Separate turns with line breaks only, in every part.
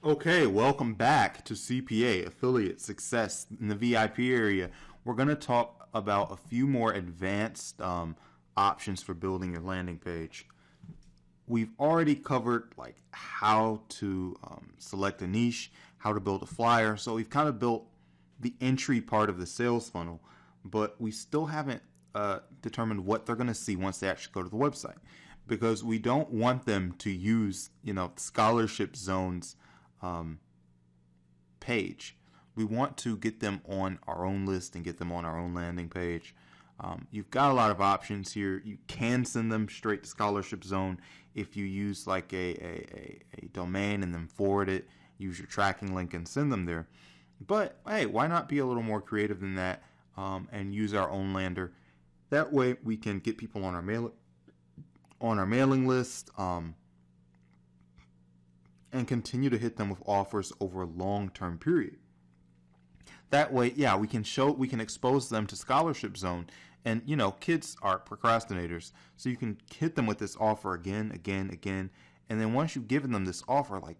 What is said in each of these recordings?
Okay, welcome back to CPA, Affiliate Success in the VIP area. We're going to talk about a few more advanced options for building your landing page. We've already covered like how to select a niche, how to build a flyer. So we've kind of built the entry part of the sales funnel, but we still haven't determined what they're going to see once they actually go to the website, because we don't want them to use, scholarship zones page. We want to get them on our own list and get them on our own landing page. You've got a lot of options here. You can send them straight to Scholarship Zone if you use like a domain and then forward it, use your tracking link and send them there. But hey, why not be a little more creative than that and use our own lander? That way we can get people on our mailing list and continue to hit them with offers over a long-term period. That way, yeah, we can expose them to Scholarship Zone. And, kids are procrastinators. So you can hit them with this offer again. And then once you've given them this offer like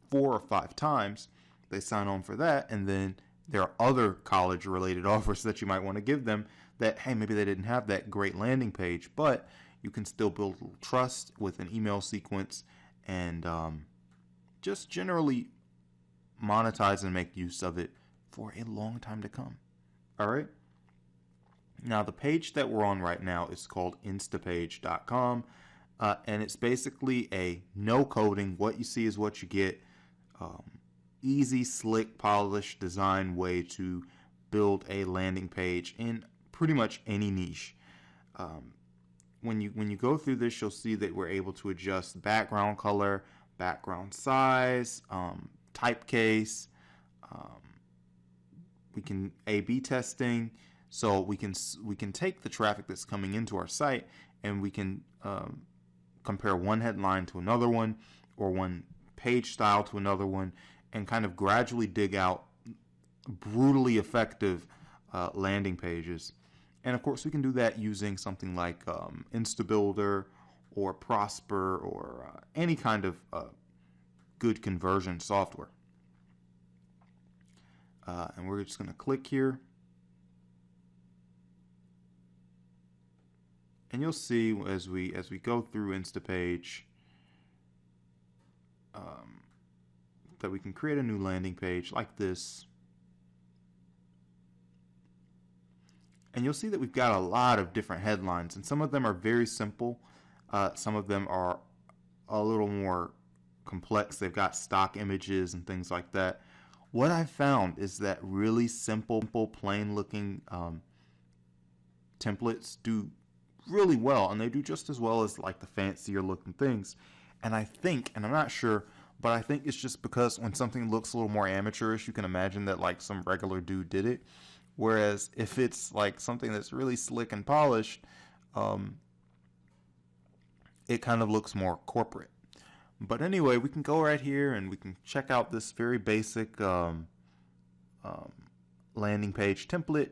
4 or 5 times, they sign on for that. And then there are other college-related offers that you might want to give them that, hey, maybe they didn't have that great landing page, but you can still build a little trust with an email sequence and just generally monetize and make use of it for a long time to come. All right. Now, the page that we're on right now is called instapage.com, and it's basically a no coding, what you see is what you get, easy, slick, polished design way to build a landing page in pretty much any niche. When you go through this, you'll see that we're able to adjust background color, background size, typecase. We can A/B testing, so we can take the traffic that's coming into our site and we can compare one headline to another one or one page style to another one and kind of gradually dig out brutally effective landing pages. And of course, we can do that using something like InstaBuilder or Prosper or any kind of good conversion software. And we're just going to click here. And you'll see as we go through Instapage that we can create a new landing page like this. And you'll see that we've got a lot of different headlines, and some of them are very simple. Some of them are a little more complex. They've got stock images and things like that. What I've found is that really simple, plain looking templates do really well, and they do just as well as like the fancier looking things. And I think, and I'm not sure, but I think it's just because when something looks a little more amateurish, you can imagine that like some regular dude did it. Whereas if it's like something that's really slick and polished, it kind of looks more corporate. But anyway, we can go right here and we can check out this very basic landing page template.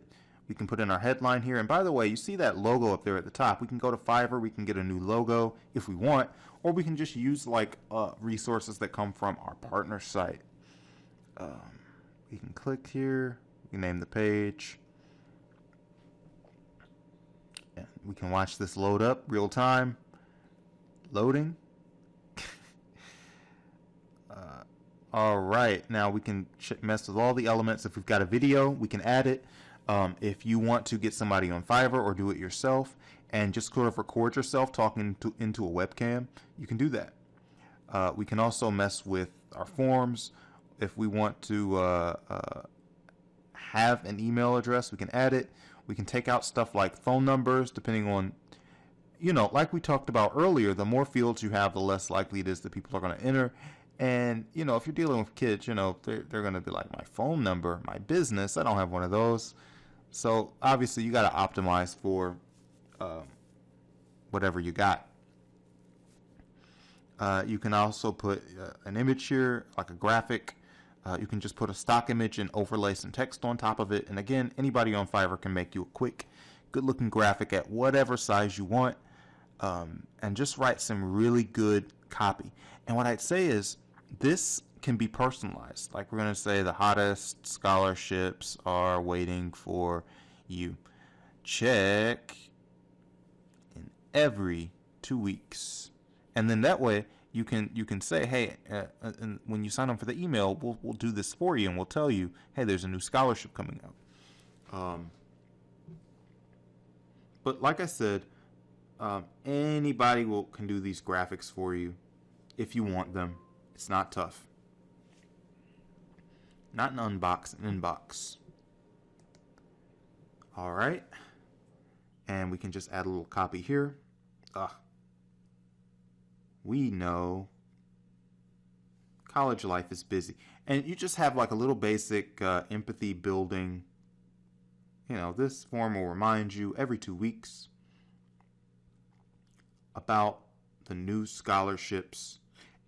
We can put in our headline here. And by the way, you see that logo up there at the top. We can go to Fiverr. We can get a new logo if we want, or we can just use like resources that come from our partner site. We can click here. We can name the page. And we can watch this load up real time. Loading. All right, now we can mess with all the elements. If we've got a video, we can add it. If you want to get somebody on Fiverr or do it yourself and just sort of record yourself talking into a webcam, you can do that. We can also mess with our forms. If we want to have an email address, we can add it. We can take out stuff like phone numbers, depending on, like we talked about earlier, the more fields you have, the less likely it is that people are going to enter. And, if you're dealing with kids, they're going to be like, my phone number, my business, I don't have one of those. So obviously you got to optimize for whatever you got. You can also put an image here, like a graphic. You can just put a stock image and overlay some text on top of it. And again, anybody on Fiverr can make you a quick, good looking graphic at whatever size you want. And just write some really good copy. And what I'd say is this can be personalized. Like we're going to say the hottest scholarships are waiting for you. Check in every 2 weeks. And then that way you can say, hey, and when you sign up for the email, we'll do this for you, and we'll tell you, hey, there's a new scholarship coming out. But like I said, anybody can do these graphics for you if you want them. It's not tough. Not an inbox. All right. And we can just add a little copy here. We know college life is busy. And you just have like a little basic empathy building. This form will remind you every 2 weeks about the new scholarships.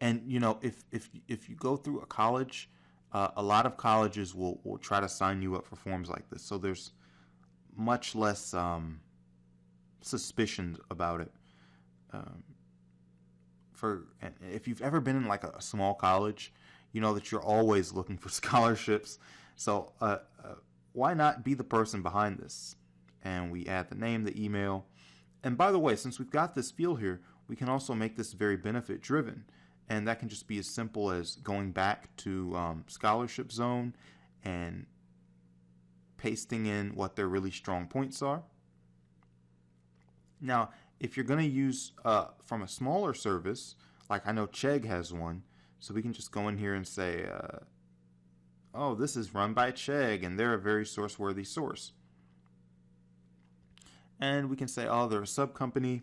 And, if you go through a college, a lot of colleges will try to sign you up for forms like this. So there's much less suspicion about it. If you've ever been in like a small college, you know that you're always looking for scholarships. So why not be the person behind this? And we add the name, the email. And by the way, since we've got this field here, we can also make this very benefit driven. And that can just be as simple as going back to Scholarship Zone and pasting in what their really strong points are. Now, if you're going to use from a smaller service, like I know Chegg has one, so we can just go in here and say, this is run by Chegg, and they're a very source-worthy source. And we can say, they're a sub-company.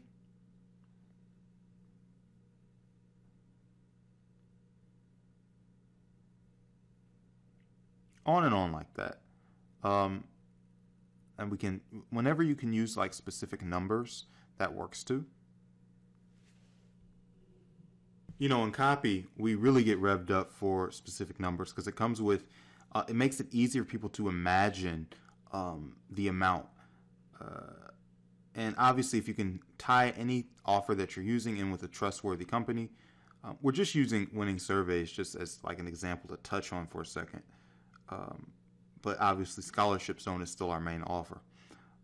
On and on like that. And we can, whenever you can use like specific numbers, that works too. In copy, we really get revved up for specific numbers because it comes with, it makes it easier for people to imagine the amount. And obviously, if you can tie any offer that you're using in with a trustworthy company, we're just using winning surveys just as like an example to touch on for a second. But obviously, Scholarship Zone is still our main offer.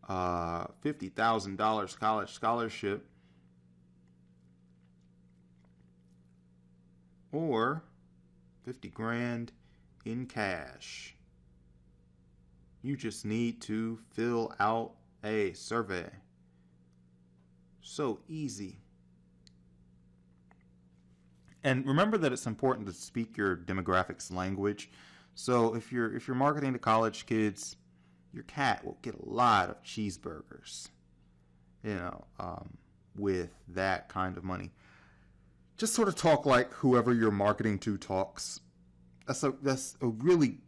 $50,000 college scholarship, or 50 grand in cash. You just need to fill out a survey. So easy. And remember that it's important to speak your demographics language. So if you're marketing to college kids, your cat will get a lot of cheeseburgers, with that kind of money. Just sort of talk like whoever you're marketing to talks. That's a really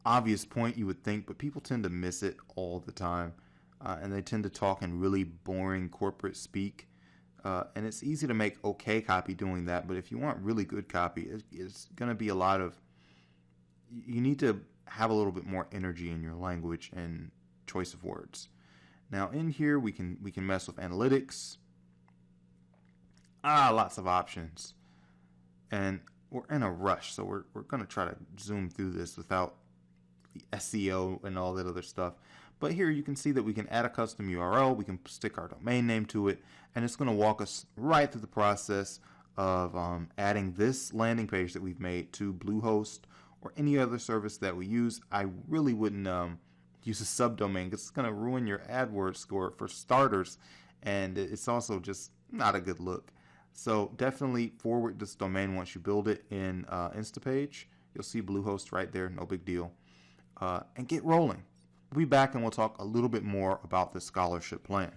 obvious point, you would think, but people tend to miss it all the time. And they tend to talk in really boring corporate speak. And it's easy to make okay copy doing that, but if you want really good copy, it's going to be a lot of, you need to have a little bit more energy in your language and choice of words. Now in here we can mess with analytics. Lots of options. And we're in a rush, so we're going to try to zoom through this without the SEO and all that other stuff. But here you can see that we can add a custom URL, we can stick our domain name to it, and it's going to walk us right through the process of adding this landing page that we've made to Bluehost or any other service that we use. I really wouldn't use a subdomain because it's going to ruin your AdWords score for starters, and it's also just not a good look. So definitely forward this domain once you build it in Instapage. You'll see Bluehost right there, no big deal. And get rolling. We'll be back and we'll talk a little bit more about the scholarship plan.